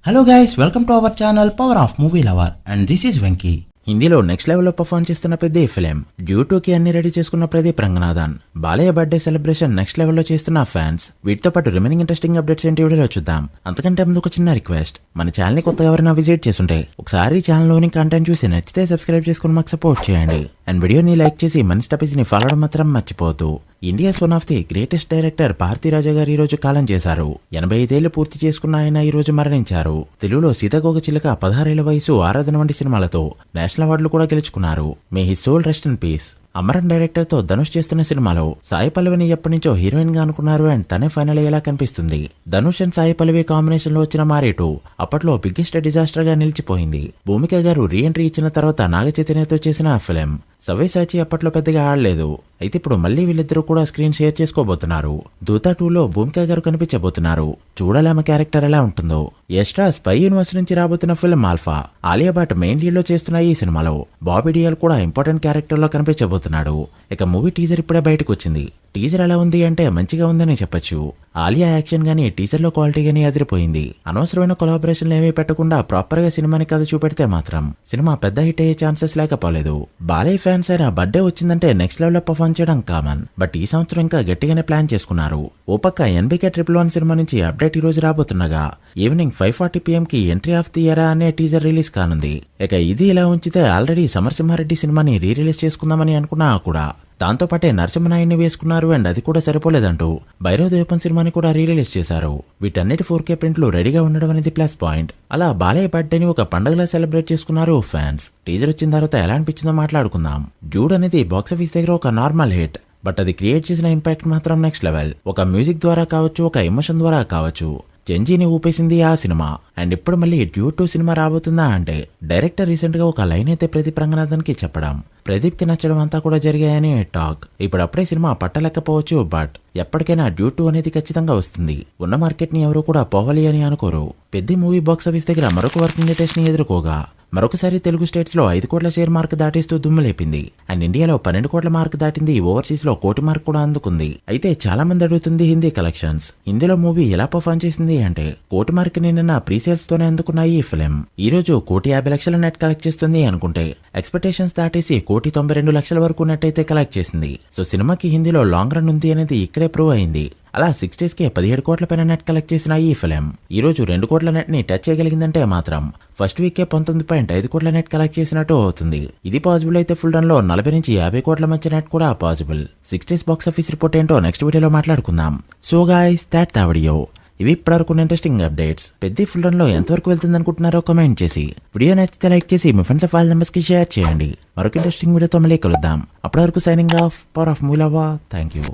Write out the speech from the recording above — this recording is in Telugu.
Hello guys, welcome to our channel power of movie lover and this is Venky. హిందీలో నెక్స్ట్ లెవెల్లో పర్ఫార్మ్ చేస్తున్న ప్రదీప్ ఫిలిం డ్యూ కి అన్ని రెడీ చేసుకున్న Pradeep Ranganathan Balayya birthday celebration next లెవెల్లో చేస్తున్న ఫ్యాన్స్. వీటితో పాటు రిమైనింగ్ ఇంట్రెస్టింగ్ అప్డేట్స్ ఏంటి వీడియోలో చూద్దాం. అంతకంటే ముందు ఒక చిన్న రిక్వెస్ట్, మన ఛానల్ ని కొత్తగా ఎవరైనా విజిట్ చేస్తుంటే ఒకసారి ఛానల్లోని కంటెంట్ చూసి నచ్చితే సబ్స్క్రైబ్ చేసుకుని మాకు సపోర్ట్ చేయండి. అండ్ వీడియోని లైక్ చేసి మన స్టాపేజ్ ని ఫాలో అవడం మాత్రం మర్చిపోతూ. India's one of the greatest director Bharathiraja గారు ఈ రోజు కాలం చేశారు. 85 ఏళ్లు పూర్తి చేసుకున్న ఆయన ఈ రోజు మరణించారు. తెలుగులో సీతాకోక చిలుక, 16 ఏళ్ల వయసు, ఆరాధన వంటి సినిమాలతో నేషనల్ అవార్డులు కూడా గెలుచుకున్నారు. May his soul rest in peace. Amaran director తో ధనుష్ చేస్తున్న సినిమాలో సాయి పల్లవిని ఎప్పటి నుంచో హీరోయిన్ గా అనుకున్నారు అండ్ తనే ఫైనల్ అయ్యేలా కనిపిస్తుంది. ధనుష్ అండ్ సాయి పల్లవి కాంబినేషన్ లో వచ్చిన మారేటు అప్పట్లో బిగ్గెస్ట్ డిజాస్టర్ గా నిలిచిపోయింది. భూమిక గారు రీ ఎంట్రీ ఇచ్చిన తర్వాత నాగ చైతన్యతో చేసిన ఆ ఫిలిం సవ్యసాచి అప్పట్లో పెద్దగా ఆడలేదు. అయితే ఇప్పుడు మళ్లీ వీళ్ళిద్దరూ కూడా స్క్రీన్ షేర్ చేసుకోబోతున్నారు. దూతా 2లో భూమిక గారు కనిపించబోతున్నారు. చూడాలి ఆమె క్యారెక్టర్ ఎలా ఉంటుందో. ఎస్ట్రా స్పై యూనివర్స్ నుంచి రాబోతున్న film Alpha. Alia Bhatt main lead లో చేస్తున్న ఈ సినిమాలో బాబీ డియోల్ కూడా ఇంపార్టెంట్ క్యారెక్టర్ లో కనిపించబోతున్నాడు. ఇక మూవీ టీజర్ ఇప్పుడే బయటకు వచ్చింది. టీజర్ ఎలా ఉంది అంటే మంచిగా ఉందని చెప్పొచ్చు. ఆలియా యాక్షన్ గానీ టీజర్ లో క్వాలిటీ గానీ అదిరిపోయింది. అనవసరమైన కొలాబరేషన్లు ఏమీ పెట్టకుండా ప్రాపర్ గా సినిమాని కథ చూపెడితే మాత్రం సినిమా పెద్ద హిట్ అయ్యే ఛాన్సెస్ లేకపోలేదు. బాలయ్య ఫ్యాన్స్ అయినా బర్త్డే వచ్చిందంటే నెక్స్ట్ లెవెల్ లో పర్ఫార్మ్ చేయడం కామన్. బట్ ఈ సంవత్సరం ఇంకా గట్టిగానే ప్లాన్ చేసుకున్నారు. ఓ పక్క NBK 111 సినిమా నుంచి అప్డేట్ ఈ రోజు రాబోతుండగా ఈవినింగ్ 5:40 PM కి ఎంట్రీ ఆఫ్ ది ఇయర్ అనే టీజర్ రిలీజ్ కానుంది. ఇక ఇది ఇలా ఉంచితే ఆల్రెడీ సమరసింహారెడ్డి సినిమాని రీ రిలీజ్ చేసుకుందామని అనుకున్నా కూడా దాంతో పాటే నరసింహనాయుడిని వేసుకున్నారు అండ్ అది కూడా సరిపోలేదంటూ భైరవ ద్వీపం సినిమాని కూడా రీ రిలీజ్ చేశారు. వీటన్నిటి 4K ప్రింట్లు రెడీగా ఉండడం అనేది ప్లస్ పాయింట్. అలా బాలయ్య బర్త్డేని ఒక పండుగలా సెలబ్రేట్ చేసుకున్నారు ఫ్యాన్స్. టీజర్ వచ్చిన తర్వాత ఎలా అనిపించిందో మాట్లాడుకుందాం. డ్యూడ్ అనేది బాక్సాఫీస్ దగ్గర ఒక నార్మల్ హిట్, బట్ అది క్రియేట్ చేసిన ఇంపాక్ట్ మాత్రం నెక్స్ట్ లెవెల్. ఒక మ్యూజిక్ ద్వారా కావచ్చు, ఒక ఎమోషన్ ద్వారా కావచ్చు, జంజీని ఊపేసింది ఆ సినిమా. అండ్ ఇప్పుడు మళ్ళీ డ్యూ 2 సినిమా రాబోతుందా అంటే డైరెక్టర్ రీసెంట్ గా ఒక లైన్ అయితే ప్రదీప్ రంగనాథన్ కి చెప్పడం, ప్రదీప్ కి నచ్చడం అంతా కూడా జరిగాయని టాక్. ఇప్పుడు అప్పుడే సినిమా పట్టలేకపోవచ్చు, బట్ ఎప్పటికైనా డ్యూ 2 అనేది ఖచ్చితంగా వస్తుంది. ఉన్న మార్కెట్ ని ఎవరు కూడా పోవాలి అని అనుకోరు. పెద్ద మూవీ బాక్సాఫీస్ దగ్గర మరొక వర్కింగ్ టెస్ట్ ని ఎదుర్కోగా మరొకసారి తెలుగు స్టేట్స్ లో 5 కోట్ల షేర్ మార్క్ దాటిస్తూ దుమ్ము లేపింది. అండ్ ఇండియాలో 12 కోట్ల మార్క్ దాటింది. ఓవర్సీస్ లో 1 కోటి మార్క్ కూడా అందుకుంది. అయితే చాలా మంది అడుగుతుంది హిందీ కలెక్షన్స్. హిందీలో మూవీ ఎలా పర్ఫార్మ్ చేసింది అంటే 1 కోటి మార్క్ ని నిన్న ప్రీసేల్స్ తోనే అందుకున్న ఈ ఫిలిం ఈ రోజు 1,50,00,000 నెట్ కలెక్ట్ చేస్తుంది అనుకుంటే ఎక్స్పెక్టేషన్స్ దాటేసి 1,92,00,000 వరకు నెట్ అయితే కలెక్ట్ చేసింది. సో సినిమాకి హిందీలో లాంగ్ రన్ ఉంది అనేది ఇక్కడే ప్రూవ్ అయింది. అలా 6 days కే 17 కోట్ల పైన నెట్ కలెక్ట్ చేసిన ఈ ఫిలిం ఈ రోజు 2 కోట్ల నెట్ ని టచ్ చేయగలిగిందంటే మాత్రం ఫస్ట్ వీకే 19.5 కోట్ల నెట్ కలెక్ట్ చేసినట్టు అవుతుంది. ఇది పాసిబుల్ అయితే ఫుల్ రన్ లో 40 నుంచి 50 కోట్ల మధ్య నెట్ కూడా possible. 6 days box office report ఏంటో నెక్స్ట్ వీడియోలో మాట్లాడుకుందాం. So guys, that the video. ఇవి ఇప్పటివరకు ఇంట్రెస్టింగ్ అప్డేట్స్. పెద్ద ఫుల్ రన్ లో ఎంతవరకు వెళ్తుంది అనుకుంటున్నారో కామెంట్ చేసి, వీడియో నచ్చితే లైక్ చేసి మీ ఫ్రెండ్స్ ఫైల్ నెంబర్స్ కి షేర్ చేయండి. మరొక ఇంట్రెస్టింగ్ వీడియోతో మళ్ళీ కలుద్దాం. అప్పటి వరకు signing off, power of movie lover. Thank you.